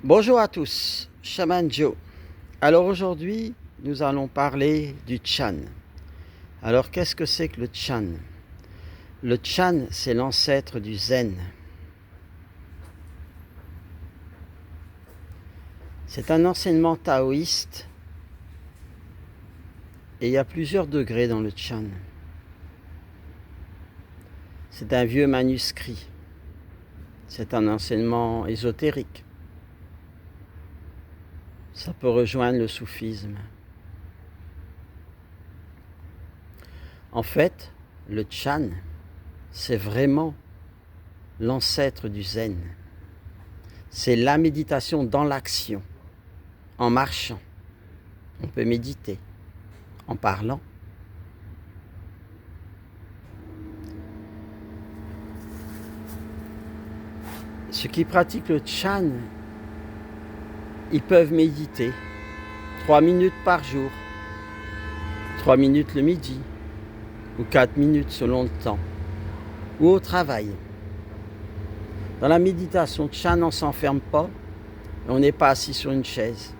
Bonjour à tous, Shaman Joe. Alors aujourd'hui, nous allons parler du Chan. Alors qu'est-ce que c'est que le Chan? Le Chan, c'est l'ancêtre du Zen. C'est un enseignement taoïste et il y a plusieurs degrés dans le Chan. C'est un vieux manuscrit. C'est un enseignement ésotérique. Ça peut rejoindre le soufisme. En fait, le Chan, c'est vraiment l'ancêtre du Zen. C'est la méditation dans l'action, en marchant. On peut méditer, en parlant. Ceux qui pratiquent le Chan, ils peuvent méditer 3 minutes par jour, 3 minutes le midi, ou 4 minutes selon le temps, ou au travail. Dans la méditation Chan, on ne s'enferme pas, on n'est pas assis sur une chaise.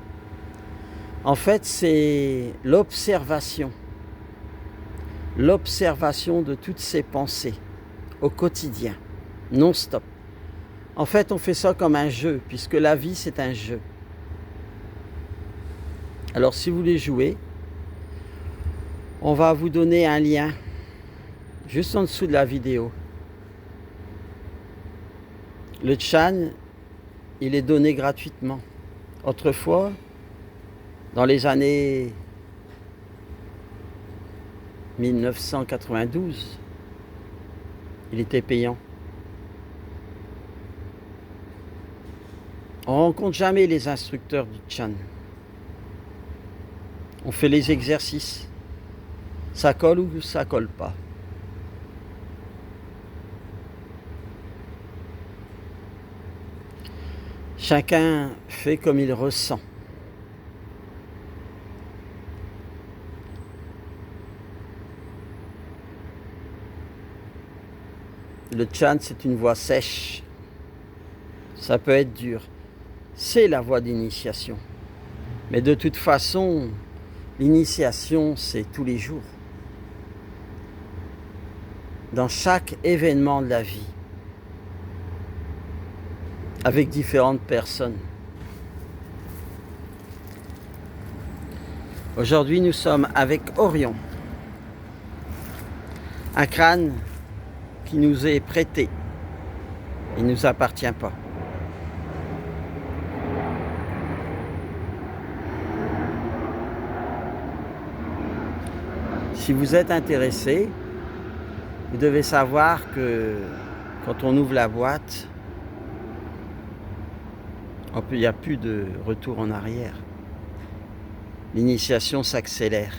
En fait, c'est l'observation de toutes ces pensées au quotidien, non-stop. En fait, on fait ça comme un jeu, puisque la vie, c'est un jeu. Alors, si vous voulez jouer, on va vous donner un lien juste en dessous de la vidéo. Le Chan, il est donné gratuitement. Autrefois, dans les années 1992, il était payant. On ne rencontre jamais les instructeurs du Chan. On fait les exercices. Ça colle ou ça colle pas. Chacun fait comme il ressent. Le Chan, c'est une voie sèche. Ça peut être dur. C'est la voie d'initiation. Mais de toute façon, l'initiation, c'est tous les jours. Dans chaque événement de la vie. Avec différentes personnes. Aujourd'hui, nous sommes avec Orion. Un crâne qui nous est prêté. Il ne nous appartient pas. Si vous êtes intéressé, vous devez savoir que quand on ouvre la boîte, il n'y a plus de retour en arrière. L'initiation s'accélère.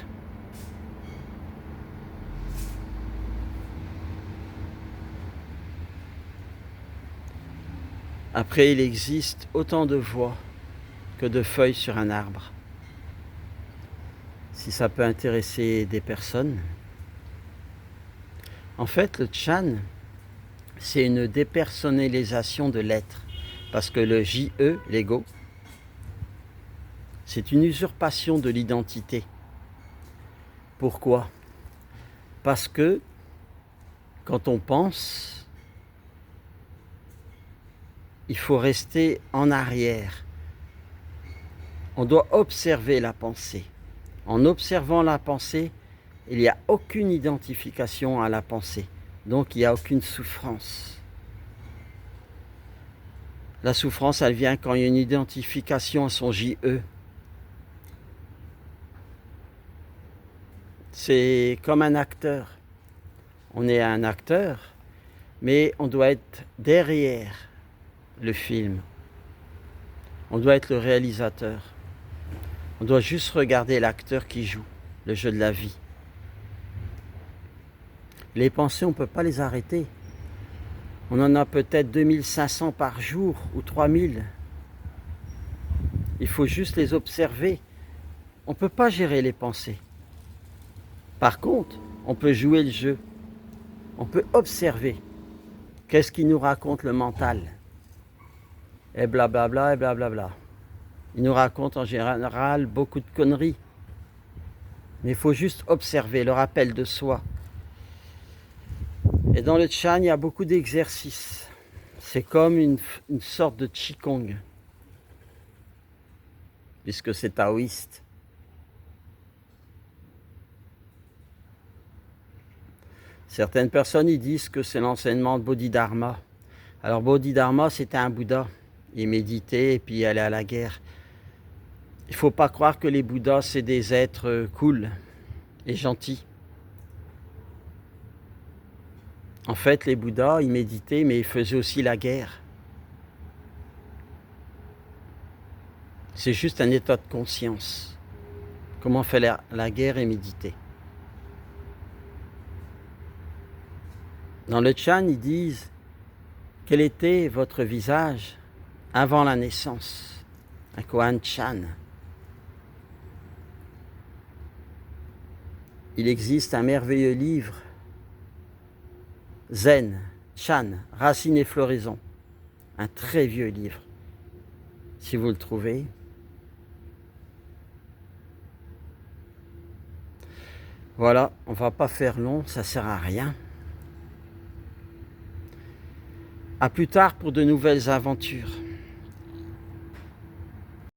Après, il existe autant de voix que de feuilles sur un arbre. Si ça peut intéresser des personnes. En fait, le Chan, c'est une dépersonnalisation de l'être. Parce que le JE, l'ego, c'est une usurpation de l'identité. Pourquoi? Parce que quand on pense, il faut rester en arrière. On doit observer la pensée. En observant la pensée, il n'y a aucune identification à la pensée. Donc il n'y a aucune souffrance. La souffrance, elle vient quand il y a une identification à son JE. C'est comme un acteur. On est un acteur, mais on doit être derrière le film. On doit être le réalisateur. On doit juste regarder l'acteur qui joue le jeu de la vie. Les pensées, on ne peut pas les arrêter. On en a peut-être 2500 par jour ou 3000. Il faut juste les observer. On ne peut pas gérer les pensées. Par contre, on peut jouer le jeu. On peut observer. Qu'est-ce qui nous raconte le mental? et blablabla, et blablabla. Il nous raconte en général beaucoup de conneries. Mais il faut juste observer le rappel de soi. Et dans le Chan, il y a beaucoup d'exercices. C'est comme une sorte de Qigong, puisque c'est taoïste. Certaines personnes ils disent que c'est l'enseignement de Bodhidharma. Alors Bodhidharma, c'était un Bouddha. Il méditait et puis il allait à la guerre. Il ne faut pas croire que les Bouddhas, c'est des êtres cool et gentils. En fait, les Bouddhas, ils méditaient, mais ils faisaient aussi la guerre. C'est juste un état de conscience. Comment faire la guerre et méditer. Dans le Chan, ils disent « Quel était votre visage avant la naissance ?» Un Koan Chan. Il existe un merveilleux livre, Zen, Chan, Racines et floraisons. Un très vieux livre. Si vous le trouvez. Voilà, on ne va pas faire long, ça ne sert à rien. À plus tard pour de nouvelles aventures.